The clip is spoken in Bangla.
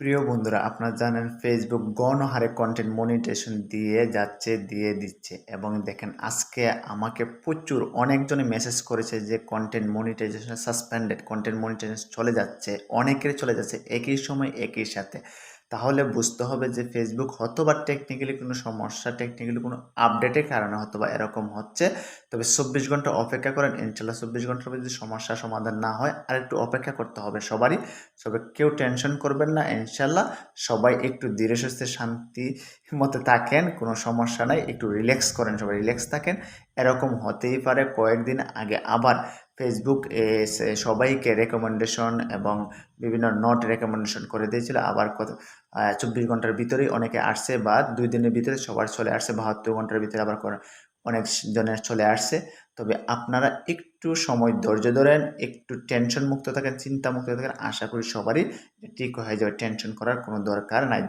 প্রিয় বন্ধুরা, আপনারা জানেন ফেসবুক গণহারে কন্টেন্ট মনিটাইজেশন দিয়ে যাচ্ছে, দিয়ে দিচ্ছে। এবং দেখেন আজকে আমাকে প্রচুর অনেকজনে মেসেজ করেছে যে content monetisation suspended, content monetisation চলে যাচ্ছে, অনেকেরই চলে যাচ্ছে একই সময় একই সাথে। তাহলে বুঝতে হবে যে ফেসবুক হয়তোবা টেকনিক্যালি কোনো সমস্যা, টেকনিক্যালি কোনো আপডেটের কারণে হয়তোবা এরকম হচ্ছে। তবে 24 ঘন্টা অপেক্ষা করেন, ইনশাল্লাহ 24 ঘন্টার মধ্যে যদি সমস্যার সমাধান না হয় আর একটু অপেক্ষা করতে হবে সবারই। সবাই কেউ টেনশন করবেন না, ইনশাল্লাহ সবাই একটু ধীরে সুস্থে শান্তি মতে থাকেন, কোনো সমস্যা নাই, একটু রিল্যাক্স করেন, সবাই রিল্যাক্স থাকেন। এরকম হতেই পারে কয়েকদিন আগে আবার ফেসবুক সবাইকে রেকমেন্ডেশন এবং বিভিন্ন নোট রেকমেন্ডেশন করে দিয়েছিল। আবার কত 24 ঘন্টার ভিতরেই অনেকে আসছে, বা 2 দিনের ভিতরে সবার চলে আসছে, 72 ঘন্টার ভিতরে আবার অনেক জনের চলে আসছে। তবে আপনারা একটু সময় ধৈর্য ধরেন, একটু টেনশন মুক্ত থাকেন, চিন্তা মুক্ত থাকেন, আশা করি সবারই ঠিক হয়ে যাবে, টেনশন করার কোনো দরকার নাই।